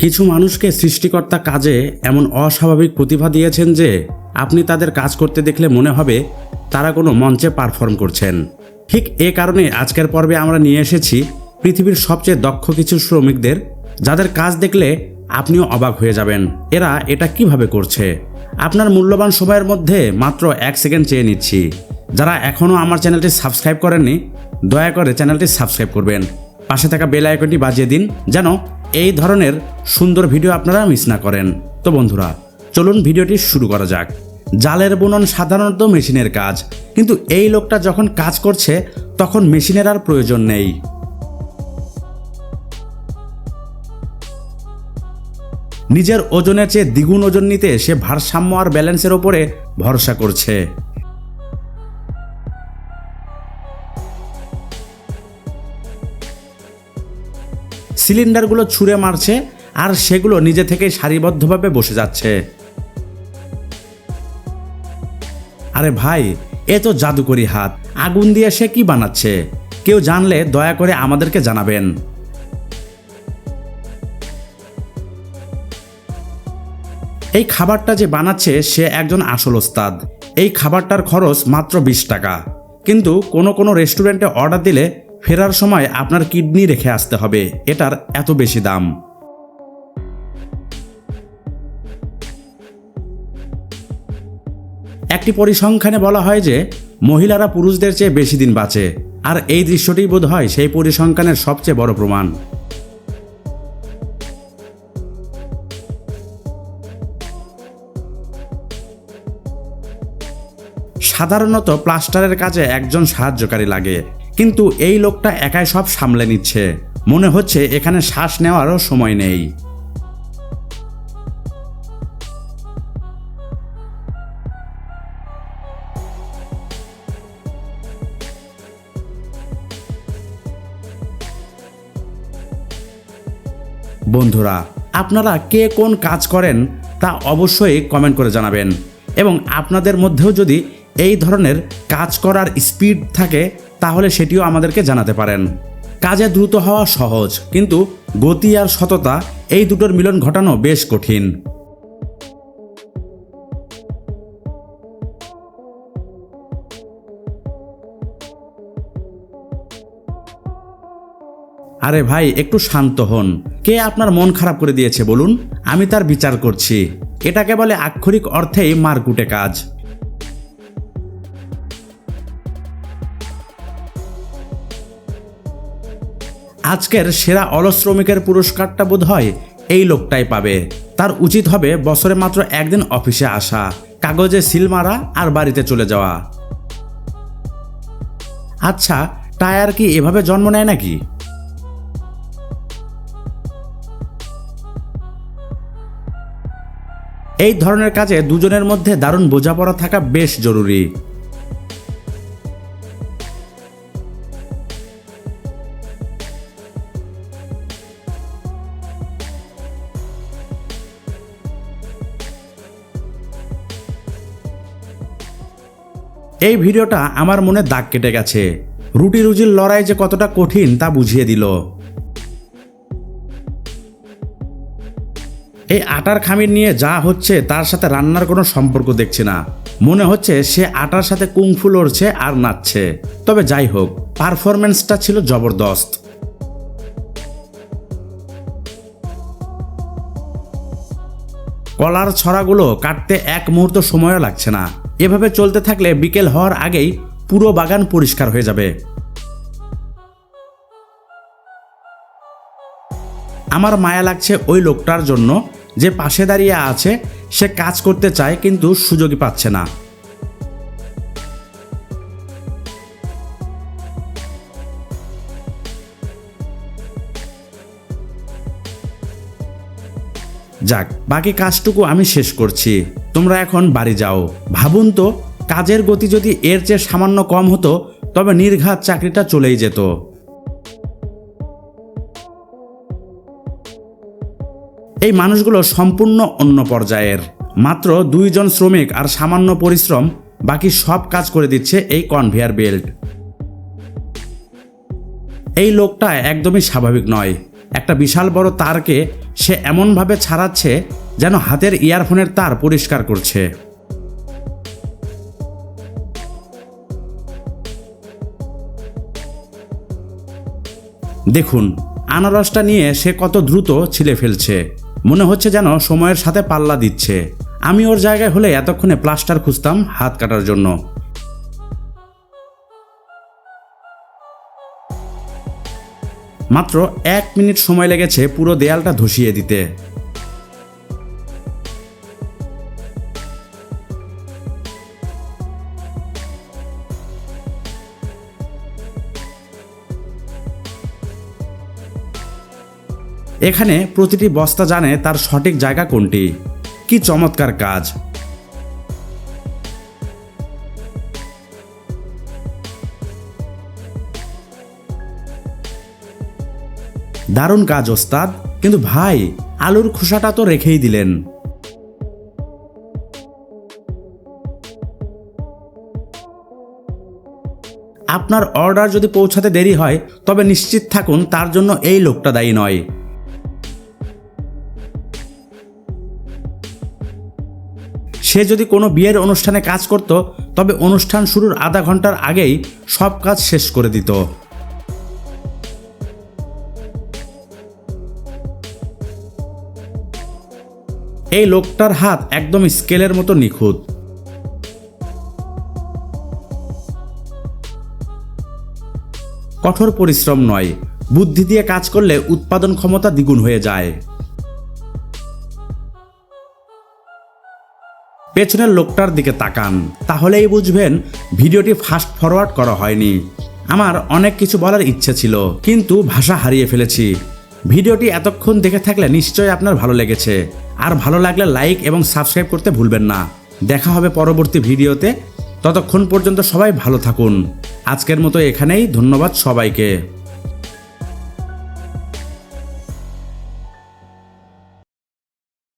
কিছু মানুষকে সৃষ্টিকর্তা কাজে এমন অস্বাভাবিক প্রতিভা দিয়েছেন যে আপনি তাদের কাজ করতে দেখলে মনে হবে তারা কোনো মঞ্চে পারফর্ম করছেন। ঠিক এ কারণে আজকের পর্বে আমরা নিয়ে এসেছি পৃথিবীর সবচেয়ে দক্ষ কিছু শ্রমিকদের, যাদের কাজ দেখলে আপনিও অবাক হয়ে যাবেন এরা এটা কিভাবে করছে। আপনার মূল্যবান সময়ের মধ্যে মাত্র 1 সেকেন্ড চেয়ে নিচ্ছি। যারা এখনও আমার চ্যানেলটি সাবস্ক্রাইব করেননি দয়া করে চ্যানেলটি সাবস্ক্রাইব করবেন, পাশে থাকা বেল আইকনটি বাজিয়ে দিন যেন এই ধরনের সুন্দর ভিডিও আপনারা মিস না করেন। তো বন্ধুরা চলুন ভিডিওটি শুরু করা যাক। জালের বুনন সাধারণত মেশিনের কাজ, কিন্তু এই লোকটা যখন কাজ করছে তখন মেশিনের আর প্রয়োজন নেই। নিজের ওজনের চেয়ে দ্বিগুণ ওজন নিতে সে ভারসাম্য আর ব্যালেন্সের ওপরে ভরসা করছে। সিলিন্ডারগুলো ছুঁড়ে মারছে আর সেগুলো নিজে থেকেই সারিবদ্ধভাবে বসে যাচ্ছে। আরে ভাই, এ তো জাদুকরি হাত। আগুন দিয়ে সে কি বানাচ্ছে? কেউ জানলে দয়া করে আমাদেরকে জানাবেন। এই খাবারটা যে বানাচ্ছে সে একজন আসল ওস্তাদ। এই খাবারটার খরচ মাত্র 20 টাকা, কিন্তু কোনো রেস্টুরেন্টে অর্ডার দিলে ফেরার সময় আপনার কিডনি রেখে আসতে হবে, এটার এত বেশি দাম। একটি পরিসংখ্যানে বলা হয় যে মহিলারা পুরুষদের চেয়ে বেশি দিন বাঁচে, আর এই দৃশ্যটি বোধ হয় সেই পরিসংখ্যানের সবচেয়ে বড় প্রমাণ। সাধারণত প্লাস্টারের কাজে একজন সাহায্যকারী লাগে, কিন্তু এই লোকটা একাই সব সামলে নিচ্ছে। মনে হচ্ছে এখানে শ্বাস নেওয়ারও সময় নেই। বন্ধুরা আপনারা কে কোন কাজ করেন তা অবশ্যই কমেন্ট করে জানাবেন, এবং আপনাদের মধ্যেও যদি এই ধরনের কাজ করার স্পিড থাকে তাহলে সেটিও আমাদেরকে জানাতে পারেন। কাজে দ্রুত হওয়া সহজ, কিন্তু গতি আর সততা এই দুটোর মিলন ঘটানো বেশ কঠিন। আরে ভাই একটু শান্ত হন। কে আপনার মন খারাপ করে দিয়েছে বলুন, আমি তার বিচার করছি। এটাকে বলে আক্ষরিক অর্থেই মারকুটে কাজ। আজকের সেরা অলস শ্রমিকের পুরস্কারটা বোধ হয় এই লোকটাই পাবে। তার উচিত হবে বছরে মাত্র একদিন অফিসে আসা, কাগজে সিল মারা আর বাড়িতে চলে যাওয়া। আচ্ছা, টায়ার কি এভাবে জন্ম নেয় নাকি? এই ধরনের কাজে দুজনের মধ্যে দারুণ বোঝাপড়া থাকা বেশ জরুরি। এই ভিডিওটা আমার মনে দাগ কেটে গেছে। রুটি রুজির লড়াই যে কতটা কঠিন তা বুঝিয়ে দিল। এই আটার খামির নিয়ে যা হচ্ছে তার সাথে রান্নার কোনো সম্পর্ক দেখছি না। মনে হচ্ছে সে আটার সাথে কুংফু লড়ছে আর নাচছে। তবে যাই হোক, পারফরম্যান্সটা ছিল জবরদস্ত। কলার ছড়াগুলো কাটতে এক মুহূর্ত সময়ও লাগছে না। এভাবে চলতে থাকলে বিকেল হওয়ার আগেই পুরো বাগান পরিষ্কার হয়ে যাবে। আমার মায়া লাগছে ওই লোকটার জন্য যে পাশে দাঁড়িয়ে আছে। সে কাজ করতে চায় কিন্তু সুযোগই পাচ্ছে না। যাক, বাকি কাজটুকু আমি শেষ করছি, তোমরা এখন বাড়ি যাও। ভাবুন তো, কাজের গতি যদি এর চেয়ে সামান্য কম হতো তবে নির্ঘাত চাকরিটা চলেই যেত। এই মানুষগুলো সম্পূর্ণ অন্য পর্যায়ের। মাত্র 2 জন শ্রমিক আর সামান্য পরিশ্রম, বাকি সব কাজ করে দিচ্ছে এই কনভেয়ার বেল্ট। এই লোকটা একদমই স্বাভাবিক নয়। একটা বিশাল বড় তারকে সে এমনভাবে ছাড়াচ্ছে যেন হাতের ইয়ারফোনের তার পরিষ্কার করছে। দেখুন আনারসটা নিয়ে সে কত দ্রুত ছিলে ফেলছে, মনে হচ্ছে যেন সময়ের সাথে পাল্লা দিচ্ছে। আমি ওর জায়গায় হলে এতক্ষণে প্লাস্টার খুঁজতাম হাত কাটার জন্য। মাত্র 1 মিনিট সময় লেগেছে পুরো দেয়ালটা ধসিয়ে দিতে। এখানে প্রতিটি বস্তা জানে তার সঠিক জায়গা কোনটি। কি চমৎকার কাজ! দারুণ কাজ ওস্তাদ, কিন্তু ভাই আলুর খোসাটা তো রেখেই দিলেন। আপনার অর্ডার যদি পৌঁছাতে দেরি হয় তবে নিশ্চিত থাকুন তার জন্য এই লোকটা দায়ী নয়। সে যদি কোনো বিয়ের অনুষ্ঠানে কাজ করত তবে অনুষ্ঠান শুরুর আধা ঘন্টার আগেই সব কাজ শেষ করে দিত। এই লোকটার হাত একদম স্কেলের মতো নিখুঁত। কঠোর পরিশ্রম নয়, বুদ্ধি দিয়ে কাজ করলে উৎপাদন ক্ষমতা দ্বিগুণ হয়ে যায়। পেছনের লোকটার দিকে তাকান, তাহলেই বুঝবেন ভিডিওটি ফাস্ট ফরওয়ার্ড করা হয়নি। আমার অনেক কিছু বলার ইচ্ছে ছিল, কিন্তু ভাষা হারিয়ে ফেলেছি। ভিডিওটি এতক্ষণ দেখে থাকলে নিশ্চয়ই আপনার ভালো লেগেছে, আর ভালো লাগলে লাইক এবং সাবস্ক্রাইব করতে ভুলবেন না। দেখা হবে পরবর্তী ভিডিওতে, ততক্ষণ পর্যন্ত সবাই ভালো থাকুন। আজকের মতো এখানেই, ধন্যবাদ সবাইকে।